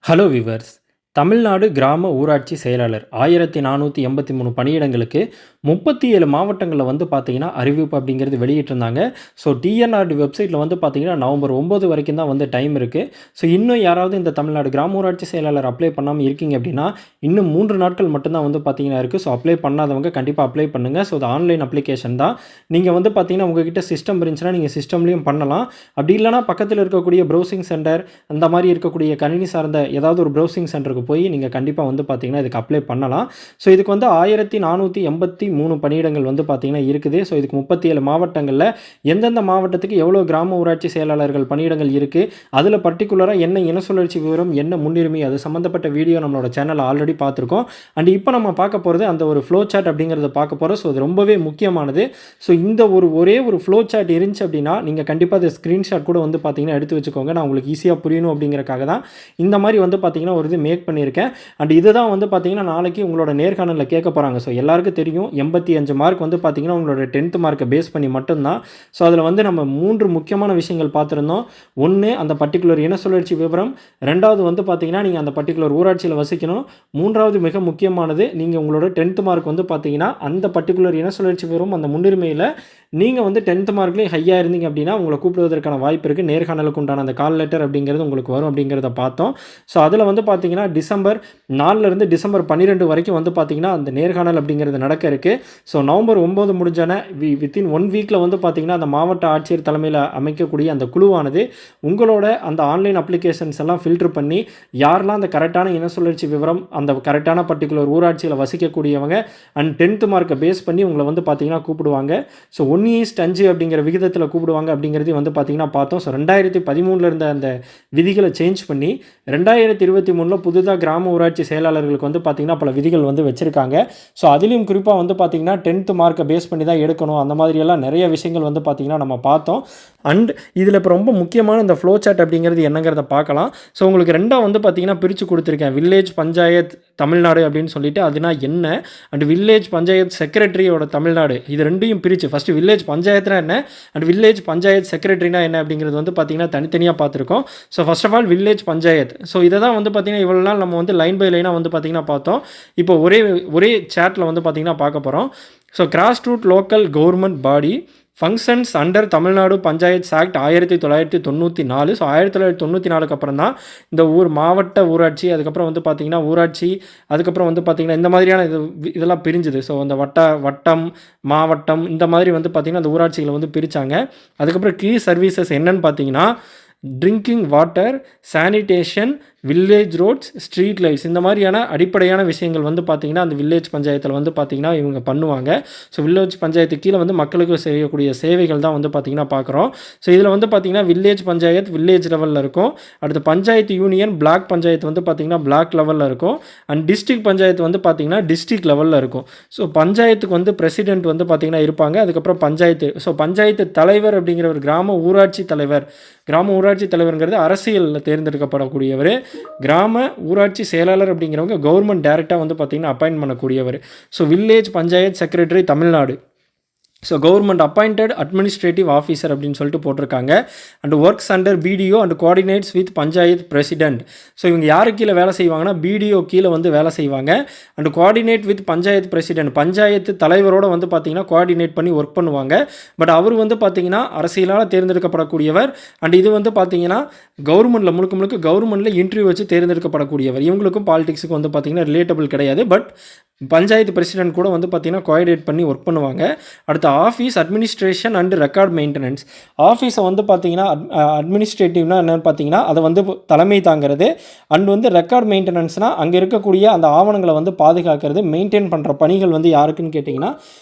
Hello viewers. Tamil Nadu கிராம ஊராட்சி செயலாளர் 1483 பணியிடங்களுக்கு 37 மாவட்டங்களில் வந்து பார்த்தீங்கன்னா அறிவிப்பு அப்படிங்கிறது வெளியிட்டிருந்தாங்க. ஸோ டிஎன்ஆர்டி வெப்சைட்டில் வந்து பார்த்தீங்கன்னா நவம்பர் 9 வரைக்கும் தான் வந்து டைம் இருக்குது. ஸோ இன்னும் யாராவது இந்த தமிழ்நாடு கிராம ஊராட்சி செயலாளர் அப்ளை பண்ணாமல் இருக்கீங்க அப்படின்னா இன்னும் 3 நாட்கள் மட்டும்தான் வந்து பார்த்தீங்கன்னா இருக்குது. ஸோ அப்ளை பண்ணாதவங்க கண்டிப்பாக அப்ளை பண்ணுங்கள். ஸோ இது ஆன்லைன் அப்ளிகேஷன் தான். நீங்கள் வந்து பார்த்தீங்கன்னா உங்ககிட்ட சிஸ்டம் இருந்துச்சுன்னா நீங்கள் சிஸ்டம்லேயும் பண்ணலாம். அப்படி இல்லைனா பக்கத்தில் இருக்கக்கூடிய ப்ரௌசிங் சென்டர் அந்த மாதிரி இருக்கக்கூடிய கணினி சார்ந்த ஏதாவது ஒரு ப்ரௌசிங் சென்டருக்கு போய் நீங்கள் கண்டிப்பாக வந்து பார்த்தீங்கன்னா இதுக்கு அப்ளை பண்ணலாம். ஸோ இதுக்கு வந்து 1483 பணியிடங்கள் வந்து பார்த்தீங்கன்னா இருக்குது. ஸோ இதுக்கு 37 மாவட்டங்களில் எந்தெந்த மாவட்டத்துக்கு எவ்வளோ கிராம ஊராட்சி செயலாளர்கள் பணியிடங்கள் இருக்குது, அதில் பர்டிகுலராக என்ன இன சுழற்சி விவரம், என்ன முன்னுரிமை, அது சம்மந்தப்பட்ட வீடியோ நம்மளோட சேனலில் ஆல்ரெடி பார்த்துருக்கோம். அண்ட் இப்போ நம்ம பார்க்க போகிறது அந்த ஒரு ஃப்ளோ சார்ட் அப்படிங்கிறத பார்க்க போகிறோம். ஸோ அது ரொம்பவே முக்கியமானது. ஸோ இந்த ஒரே ஒரு ஃப்ளோ சார்ட் இருந்துச்சு அப்படின்னா நீங்கள் கண்டிப்பாக அதை ஸ்க்ரீன்ஷாட் கூட வந்து பார்த்தீங்கன்னா எடுத்து வச்சுக்கோங்க. நான் உங்களுக்கு ஈஸியாக புரியணும் அப்படிங்கிறக்காக தான் இந்த மாதிரி வந்து பார்த்தீங்கன்னா ஒரு இது மேக் பண்ணியிருக்கேன். அண்ட் இதுதான் வந்து பார்த்தீங்கன்னா நாளைக்கு உங்களோட நேர்காணலில் கேட்க போகிறாங்க. ஸோ எல்லாருக்கும் தெரியும் 85 மார்க் வந்து பார்த்தீங்கன்னா உங்களோட 10th மார்க்கை பேஸ் பண்ணி மட்டும்தான். ஸோ அதில் வந்து நம்ம 3 முக்கியமான விஷயங்கள் பார்த்துருந்தோம். ஒன்று அந்த பர்டிகுலர் இன சுழற்சி விவரம், ரெண்டாவது வந்து பார்த்தீங்கன்னா நீங்கள் அந்த பர்டிகுலர் ஊராட்சியில் வசிக்கணும், மூன்றாவது மிக முக்கியமானது நீங்கள் உங்களோட 10th மார்க் வந்து பார்த்தீங்கன்னா அந்த பர்டிகுலர் இன சுழற்சி விவரம் அந்த முன்னுரிமையில் நீங்கள் வந்து 10th மார்க்லேயும் ஹையாக இருந்தீங்க அப்படின்னா உங்களை கூப்பிடுவதற்கான வாய்ப்பு இருக்குது. நேர்காணலுக்கு உண்டான அந்த கால் லெட்டர் அப்படிங்கிறது உங்களுக்கு வரும் அப்படிங்கிறத பார்த்தோம். ஸோ அதில் வந்து பார்த்தீங்கன்னா டிசம்பர் 4லேருந்து டிசம்பர் 12 வரைக்கும் வந்து பார்த்தீங்கன்னா அந்த நேர்காணல் அப்படிங்கிறது நடக்க இருக்குது. ஸோ நவம்பர் 9 முடிஞ்சான வித்தின் 1 வீக்கில் வந்து பார்த்தீங்கன்னா அந்த மாவட்ட ஆட்சியர் தலைமையில் அமைக்கக்கூடிய அந்த குழுவானது உங்களோட அந்த ஆன்லைன் அப்ளிகேஷன்ஸ் எல்லாம் ஃபில்டர் பண்ணி யாரெல்லாம் அந்த கரெக்டான இன சுழற்சி விவரம், அந்த கரெக்டான பர்டிகுலர் ஊராட்சியில் வசிக்கக்கூடியவங்க அண்ட் 10th மார்க்கை பேஸ் பண்ணி உங்களை வந்து பார்த்தீங்கன்னா கூப்பிடுவாங்க. ஸோ 1:5 அப்படிங்கிற விகிதத்தில் கூப்பிடுவாங்க அப்படிங்கிறதையும் வந்து பார்த்தீங்கன்னா பார்த்தோம். ஸோ 2013 இருந்த அந்த விதிகளை சேஞ்ச் பண்ணி 2023 புதுதாக கிராம ஊராட்சி செயலாளர்களுக்கு வந்து பார்த்தீங்கன்னா பல விதிகள் வந்து வச்சுருக்காங்க. ஸோ அதுலேயும் குறிப்பாக வந்து பார்த்தீங்கன்னா 10th மார்க்கை பேஸ் பண்ணி தான் எடுக்கணும், அந்த மாதிரியெல்லாம் நிறைய விஷயங்கள் வந்து பார்த்தீங்கன்னா நம்ம பார்த்தோம். அண்ட் இதில் இப்போ ரொம்ப முக்கியமான இந்த ஃப்ளோ சார்ட் அப்படிங்கிறது என்னங்கிறத பார்க்கலாம். ஸோ உங்களுக்கு ரெண்டாக வந்து பார்த்தீங்கன்னா பிரித்து கொடுத்துருக்கேன். வில்லேஜ் பஞ்சாயத் தமிழ்நாடு அப்படின்னு சொல்லிட்டு அதுனா என்ன, அண்ட் வில்லேஜ் பஞ்சாயத் செக்ரட்டரியோட தமிழ்நாடு, இது ரெண்டையும் பிரித்து ஃபஸ்ட்டு வில்லேஜ் பஞ்சாயத்துனா என்ன அண்ட் வில்லேஜ் பஞ்சாயத் செக்ரட்டரினா என்ன அப்படிங்கிறது வந்து பார்த்தீங்கன்னா தனித்தனியாக பார்த்துருக்கோம். So first of all village panchayat. So இதை தான் வந்து பார்த்தீங்கன்னா இவ்வளோ நாள் நம்ம வந்து லைன் பை லைனாக வந்து பார்த்தீங்கன்னா பார்த்தோம். இப்போ ஒரே சேட்டில் வந்து பார்த்தீங்கன்னா பார்க்க போகிறோம். So grass root local government body functions under Tamil Nadu panchayat act 1994. So 1994க்கு அப்புறம் தான் இந்த மாவட்ட ஊராட்சி, அதுக்கப்புறம் வந்து பார்த்திங்கன்னா ஊராட்சி, அதுக்கப்புறம் வந்து பார்த்திங்கன்னா இந்த மாதிரியான இதெல்லாம் பிரிஞ்சுது. ஸோ அந்த வட்டம், மாவட்டம் இந்த மாதிரி வந்து பார்த்திங்கன்னா அந்த ஊராட்சிகளை வந்து பிரித்தாங்க. அதுக்கப்புறம் கீ சர்வீசஸ் என்னன்னு பார்த்தீங்கன்னா drinking water, sanitation, village roads, street lights, இந்த மாதிரியான அடிப்படையான விஷயங்கள் வந்து பார்த்திங்கன்னா அந்த வில்லேஜ் பஞ்சாயத்தில் வந்து பார்த்திங்கன்னா இவங்க பண்ணுவாங்க. ஸோ வில்லேஜ் பஞ்சாயத்து கீழே வந்து மக்களுக்கு செய்யக்கூடிய சேவைகள் தான் வந்து பார்த்திங்கன்னா பார்க்குறோம். ஸோ இதில் வந்து பார்த்திங்கன்னா வில்லேஜ் பஞ்சாயத் வில்லேஜ் லெவலில் இருக்கும். அடுத்து பஞ்சாயத்து யூனியன் பிளாக் பஞ்சாயத்து வந்து பார்த்திங்கன்னா பிளாக் லெவலில் இருக்கும். அண்ட் டிஸ்ட்ரிக்ட் பஞ்சாயத்து வந்து பார்த்திங்கன்னா டிஸ்ட்ரிக்ட் லெவலில் இருக்கும். ஸோ பஞ்சாயத்துக்கு வந்து பிரசிடென்ட் வந்து பார்த்திங்கன்னா இருப்பாங்க. அதுக்கப்புறம் பஞ்சாயத்து தலைவர் அப்படிங்கிற ஒரு கிராம ஊராட்சி தலைவருங்கிறது அரசியலில் தேர்ந்தெடுக்கப்படக்கூடியவர். கிராம ஊராட்சி செயலாளர் அப்படிங்கிறவங்க கவர்மெண்ட் டைரெக்டாக வந்து பார்த்திங்கன்னா அப்பாயின்ட் பண்ணக்கூடியவர். So village panchayat secretary Tamil Nadu. So government appointed administrative officer அப்படின்னு சொல்லிட்டு போட்டிருக்காங்க. And works under BDO and coordinates with panchayat president. So இவங்க யாரு கீழே வேலை செய்வாங்கன்னா பிடிஓ கீழே வந்து வேலை செய்வாங்க. And coordinate with panchayat president, panchayat தலைவரோடு வந்து பார்த்திங்கன்னா கோஆர்டினேட் பண்ணி ஒர்க் பண்ணுவாங்க. பட் அவர் வந்து பார்த்திங்கன்னா அரசியலால் தேர்ந்தெடுக்கப்படக்கூடியவர். அண்ட் இது வந்து பார்த்திங்கன்னா கவர்மெண்ட்டில் முழுக்க கவர்மெண்ட்டில் இன்டர்வியூ வச்சு தேர்ந்தெடுக்கப்படக்கூடியவர். இவங்களுக்கும் பாலிடிக்ஸுக்கு வந்து பார்த்திங்கன்னா ரிலேட்டபிள் கிடையாது. பட் பஞ்சாயத்து பிரசிடென்ட் கூட வந்து பார்த்திங்கன்னா கோஆர்டினேட் பண்ணி ஒர்க் பண்ணுவாங்க. அடுத்த office administration and record maintenance. ஆஃபீஸை வந்து பார்த்திங்கன்னா அட்மினிஸ்ட்ரேட்டிவ்னா என்னென்னு பார்த்தீங்கன்னா அதை வந்து தலைமை தாங்கிறது. அண்ட் வந்து ரெக்கார்ட் மெயின்டெனன்ஸ்னால் அங்கே இருக்கக்கூடிய அந்த ஆவணங்களை வந்து பாதுகாக்கிறது, மெயின்டைன் பண்ணுற பணிகள் வந்து யாருக்குன்னு கேட்டிங்கன்னா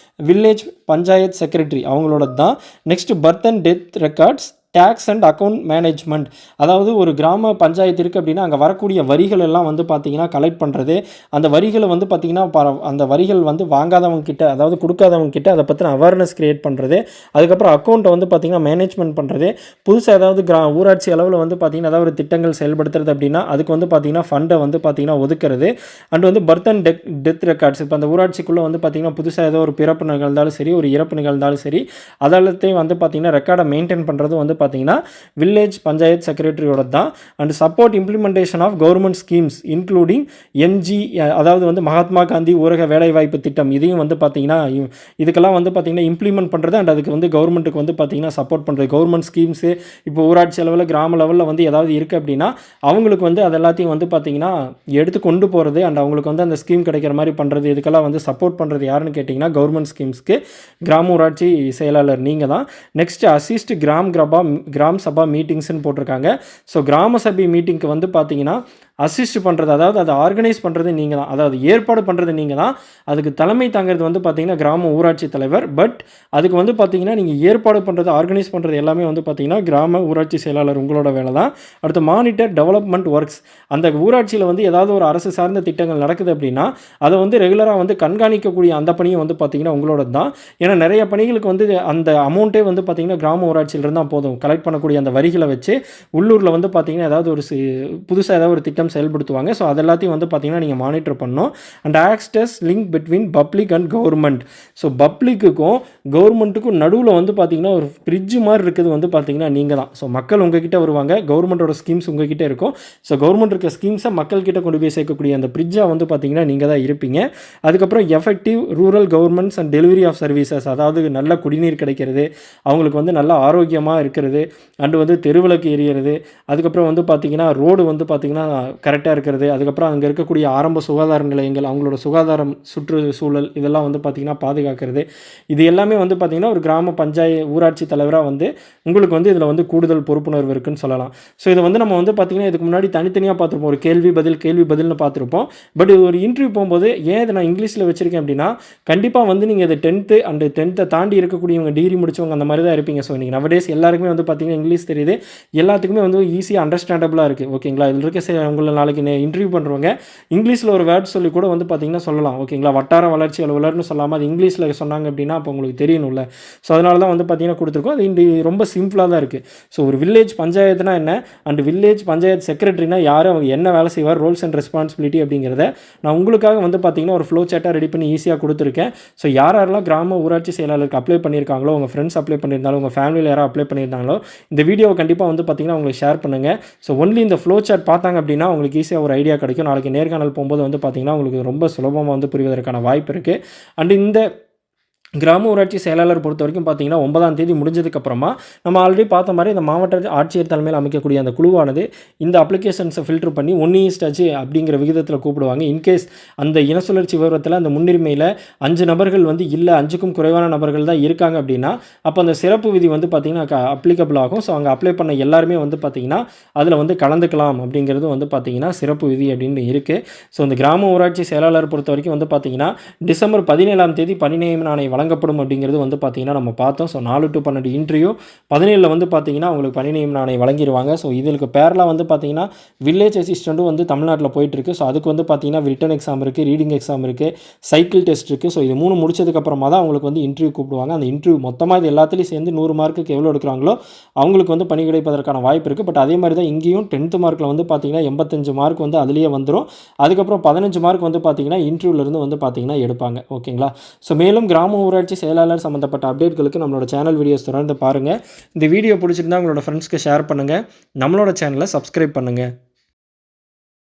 வில்லேஜ் பஞ்சாயத் செக்ரட்டரி அவங்களோட தான். Next birth and death records, tax and account management. அதாவது ஒரு கிராம பஞ்சாயத்து இருக்குது அப்படின்னா அங்கே வரக்கூடிய வரிகள் எல்லாம் வந்து பார்த்திங்கன்னா கலெக்ட் பண்ணுறது, அந்த வரிகளை வந்து பார்த்திங்கன்னா அந்த வரிகள் வந்து வாங்காதவங்க கிட்ட, அதாவது கொடுக்காதவங்க கிட்ட அதை பற்றின அவேர்னஸ் க்ரியேட் பண்ணுறது. அதுக்கப்புறம் அக்கௌண்ட்டை வந்து பார்த்திங்கன்னா மேனேஜ்மெண்ட் பண்ணுறது. புதுசாக ஏதாவது ஊராட்சி அளவில் வந்து பார்த்திங்கன்னா ஏதாவது ஒரு திட்டங்கள் செயல்படுத்துறது அப்படின்னா அதுக்கு வந்து பார்த்திங்கன்னா ஃபண்டை வந்து பார்த்திங்கன்னா ஒதுக்கிறது. அண்ட் வந்து பர்த் அண்ட் டெத் ரெக்கார்ட்ஸ். இப்போ அந்த ஊராட்சிக்குள்ளே வந்து பார்த்திங்கன்னா புதுசாக ஏதோ ஒரு பிறப்பு நிகழ்ந்தாலும் சரி, ஒரு இறப்பு நிகழ்ந்தாலும் சரி, அதெல்லாத்தையும் வந்து பார்த்திங்கன்னா ரெக்கார்டை மெயின்டைன் பண்ணுறது வந்து பார்த்தீங்கன்னா வில்லேஜ் பஞ்சாயத்து செக்ரட்டரியோட தான். And support implementation of government schemes including MG, அதாவது வந்து மகாத்மா காந்தி ஊரக வேலைவாய்ப்பு திட்டம், இதையும் வந்து பார்த்தீங்கன்னா இதுக்கெல்லாம் வந்து பார்த்தீங்கன்னா இம்ப்ளிமெண்ட் பண்ணுறது அண்ட் அதுக்கு வந்து கவர்மெண்ட்டுக்கு வந்து பார்த்தீங்கன்னா சப்போர்ட் பண்ணுறது. கவர்மெண்ட் ஸ்கீம்ஸு இப்போ ஊராட்சி அளவில் கிராம லெவலில் வந்து ஏதாவது இருக்குது அப்படின்னா அவங்களுக்கு வந்து அது எல்லாத்தையும் வந்து பார்த்தீங்கன்னா எடுத்து கொண்டு போகிறது அண்ட் அவங்களுக்கு வந்து அந்த ஸ்கீம் கிடைக்கிற மாதிரி பண்ணுறது, இதுக்கெல்லாம் வந்து சப்போர்ட் பண்ணுறது யாருன்னு கேட்டிங்கன்னா கவர்மெண்ட் ஸ்கீம்ஸ்க்கு கிராம ஊராட்சி செயலாளர் நீங்கள் தான். நெக்ஸ்ட் அசிஸ்ட் கிராம் சபா மீட்டிங்ஸ்ன்னு போட்டிருக்காங்க. ஸோ கிராம சபை மீட்டிங்க்கு வந்து பார்த்தீங்கன்னா அசிஸ்ட் பண்ணுறது, அதாவது அதை ஆர்கனைஸ் பண்ணுறது நீங்கள் தான், அதாவது ஏற்பாடு பண்ணுறது நீங்கள் தான். அதுக்கு தலைமை தாங்கிறது வந்து பார்த்தீங்கன்னா கிராம ஊராட்சி தலைவர். பட் அதுக்கு வந்து பார்த்தீங்கன்னா நீங்கள் ஏற்பாடு பண்ணுறது, ஆர்கனைஸ் பண்ணுறது எல்லாமே வந்து பார்த்தீங்கன்னா கிராம ஊராட்சி செயலாளர் உங்களோட வேலை தான். அடுத்து மானிட்டர் டெவலப்மெண்ட் ஒர்க்ஸ், அந்த ஊராட்சியில் வந்து ஏதாவது ஒரு அரசு சார்ந்த திட்டங்கள் நடக்குது அப்படின்னா அதை வந்து ரெகுலராக வந்து கண்காணிக்கக்கூடிய அந்த பணியும் வந்து பார்த்தீங்கன்னா உங்களோட தான். ஏன்னா நிறைய பணிகளுக்கு வந்து அந்த அமௌண்ட்டே வந்து பார்த்தீங்கன்னா கிராம ஊராட்சியிலிருந்து தான் போதும். கலெக்ட் பண்ணக்கூடிய அந்த வரிகளை வச்சு உள்ளூரில் வந்து பார்த்தீங்கன்னா ஏதாவது ஒரு புதுசாக ஏதாவது ஒரு திட்டம் செயல்படுத்துவாங்க. ஸோ அது எல்லாத்தையும் வந்து பார்த்தீங்கன்னா நீங்கள் மானிட்டர் பண்ணணும். And acts link between public and government. So பப்ளிக்குக்கும் கவர்மெண்ட்டுக்கும் நடுவில் வந்து பார்த்தீங்கன்னா ஒரு ஃப்ரிட்ஜ் மாதிரி இருக்குது வந்து பார்த்தீங்கன்னா நீங்கள் தான். ஸோ மக்கள் உங்ககிட்ட வருவாங்க, கவர்மெண்ட்டோட ஸ்கீம்ஸ் உங்ககிட்ட இருக்கும். ஸோ கவர்மெண்ட் இருக்க ஸ்கீம்ஸை மக்கள்கிட்ட கொண்டு போய் சேர்க்கக்கூடிய அந்த ஃப்ரிட்ஜாக வந்து பார்த்தீங்கன்னா நீங்கள் தான் இருப்பீங்க. அதுக்கப்புறம் effective rural governments and delivery of services, அதாவது நல்ல குடிநீர் கிடைக்கிறது, அவங்களுக்கு வந்து நல்ல ஆரோக்கியமாக இருக்கிறது, அண்டு வந்து தெருவிளக்கு எரியறது, அதுக்கப்புறம் வந்து பார்த்தீங்கன்னா ரோடு வந்து பார்த்தீங்கன்னா கரெக்டாக இருக்கிறது, அதுக்கப்புறம் அங்கே இருக்கக்கூடிய ஆரம்ப சுகாதார நிலையங்கள், அவங்களோட சுகாதாரம் சுற்றுச்சூழல் இதெல்லாம் வந்து பார்த்திங்கன்னா பாதுகாக்கிறது. இது எல்லாமே வந்து பார்த்திங்கன்னா ஒரு கிராம ஊராட்சி தலைவராக வந்து உங்களுக்கு வந்து இதில் வந்து கூடுதல் பொறுப்புணர்வு இருக்குன்னு சொல்லலாம். ஸோ இதை வந்து நம்ம வந்து பார்த்திங்கன்னா இதுக்கு முன்னாடி தனித்தனியாக பார்த்துருப்போம், ஒரு கேள்வி பதில்னு பார்த்துருப்போம். பட் இது ஒரு இன்டர்வியூ போகும்போது ஏன் இதை நான் இங்கிலீஷில் வச்சுருக்கேன் அப்படின்னா கண்டிப்பாக வந்து நீங்கள் இது 10th அண்ட் 10th தாண்டி இருக்கக்கூடியவங்க, டிகிரி முடிச்சவங்க அந்த மாதிரி தான் இருப்பீங்க. ஸோ நீங்கள் நவடேஸ் எல்லாருக்குமே வந்து பார்த்திங்கன்னா இங்கிலீஷ் தெரியுது, எல்லாத்துக்குமே வந்து ஈஸியாக அண்டர்ஸ்டாண்டபிளாக இருக்குது. ஓகேங்களா, இதில் இருக்க உங்களை நாளைக்கு இன்டர்வியூ பண்ணுறவங்க இங்கிலீஷில் ஒரு வேர்ட் சொல்லி கூட வந்து பார்த்திங்கன்னா சொல்லலாம். ஓகேங்களா, வட்டார வளர்ச்சி அலுவலர்னு சொல்லாமல் அது இங்கிலீஷில் சொன்னாங்க அப்படின்னா அப்போ உங்களுக்கு தெரியணும்ல. ஸோ அதனால தான் வந்து பார்த்திங்கன்னா கொடுத்துருக்கோம். அது ரொம்ப சிம்பிளாக தான் இருக்குது. ஸோ ஒரு வில்லேஜ் பஞ்சாயத்துனா என்ன அண்ட் வில்லேஜ் பஞ்சாயத்து செக்ரட்டரினா யார், அவங்க என்ன வேலை செய்வார், ரோல்ஸ் அண்ட் ரெஸ்பான்சிபிலிட்டி அப்படிங்கிறத நான் உங்களுக்காக வந்து பார்த்திங்கன்னா ஒரு ஃப்ளோ சார்ட்டாக ரெடி பண்ணி ஈஸியாக கொடுத்துருக்கேன். ஸோ யாரெல்லாம் கிராம ஊராட்சி செயலாளருக்கு அப்ளை பண்ணியிருக்காங்களோ, உங்கள் ஃப்ரெண்ட்ஸ் அப்ளை பண்ணியிருந்தாலும், உங்கள் ஃபேமிலியில் யாராவது அப்ளை பண்ணியிருந்தாங்களோ இந்த வீடியோவை கண்டிப்பாக வந்து பார்த்திங்கன்னா உங்களுக்கு ஷேர் பண்ணுங்கள். ஸோ ஒன்லி இந்த ஃப்ளோ சார்ட் பார்த்தாங்க அப்படின்னா உங்களுக்கு ஈஸியாக ஒரு ஐடியா கிடைக்கும். நாளைக்கு நேர்காணல் போகும்போது வந்து பார்த்திங்கன்னா உங்களுக்கு ரொம்ப சுலபமாக வந்து புரிவதற்கான வாய்ப்பு இருக்குது. அண்ட் இந்த கிராம ஊராட்சி செயலாளர் பொறுத்த வரைக்கும் பார்த்தீங்கன்னா 9ஆம் தேதி முடிஞ்சதுக்கப்புறமா நம்ம ஆல்ரெடி பார்த்த மாதிரி இந்த மாவட்ட ஆட்சியர் தலைமையில் அமைக்கக்கூடிய அந்த குழுவானது இந்த அப்ளிகேஷன்ஸை ஃபில்டர் பண்ணி 1:5 அப்படிங்கிற விகிதத்தில் கூப்பிடுவாங்க. இன்கேஸ் அந்த இனசுழற்சி விவரத்தில் அந்த முன்னுரிமையில் 5 நபர்கள் வந்து இல்லை 5க்கும் குறைவான நபர்கள் தான் இருக்காங்க அப்படின்னா அப்போ அந்த சிறப்பு விதி வந்து பார்த்திங்கன்னா அப்ளிகபிள் ஆகும். ஸோ அங்கே அப்ளை பண்ண எல்லாருமே வந்து பார்த்திங்கன்னா அதில் வந்து கலந்துக்கலாம் அப்படிங்கிறது வந்து பார்த்திங்கன்னா சிறப்பு விதி அப்படின்னு இருக்குது. ஸோ இந்த கிராம ஊராட்சி செயலாளர் பொறுத்த வரைக்கும் வந்து பார்த்திங்கன்னா டிசம்பர் 17ஆம் தேதி பணி நியமன ஆணை வழங்கப்படும் அப்படிங்கிறது வந்து பார்த்திங்கன்னா நம்ம பார்த்தோம். ஸோ 4 to 12 இன்டர்வியூ 17 வந்து பார்த்திங்கன்னா அவங்களுக்கு பணி நியமன ஆணை வழங்கிடுவாங்க. ஸோ இதுக்கு பேரெலாம் வந்து பார்த்திங்கன்னா வில்லேஜ் அசிஸ்டண்ட்டும் வந்து தமிழ்நாட்டில் போயிட்டுருக்கு. ஸோ அதுக்கு வந்து பார்த்திங்கன்னா ரிட்டன் எக்ஸாம் இருக்குது, ரீடிங் எக்ஸாம் இருக்குது, சைக்கிள் டெஸ்ட் இருக்குது. ஸோ இது 3 முடிச்சதுக்கப்புறமா தான் அவங்களுக்கு வந்து இன்டர்வியூ கூப்பிடுவாங்க. அந்த இன்டர்வியூ மொத்தமாக இது எல்லாத்துலேயும் சேர்ந்து 100 மார்க்குக்கு எவ்வளோ எடுக்கிறாங்களோ அவங்களுக்கு வந்து பணி கிடைப்பதற்கான வாய்ப்பு இருக்குது. பட் அதே மாதிரி தான் இங்கேயும் 10th மார்க்கில் வந்து பார்த்திங்கன்னா 85 மார்க் வந்து அதுலேயே வந்துடும். அதுக்கப்புறம் 15 மார்க் வந்து பார்த்திங்கன்னா இன்டர்வியூலேருந்து வந்து பார்த்திங்கன்னா எடுப்பாங்க. ஓகேங்களா, ஸோ மேலும் கிராம ஊராட்சி செயலாளர் சம்மந்தப்பட்ட அப்டேட்களுக்கு நம்மளோட சேனல் வீடியோஸ் தொடர்ந்து பாருங்கள். இந்த வீடியோ பிடிச்சிருந்தா உங்களோட ஃப்ரெண்ட்ஸ்க்கு ஷேர் பண்ணுங்கள். நம்மளோட சேனலை சப்ஸ்கிரைப் பண்ணுங்கள்.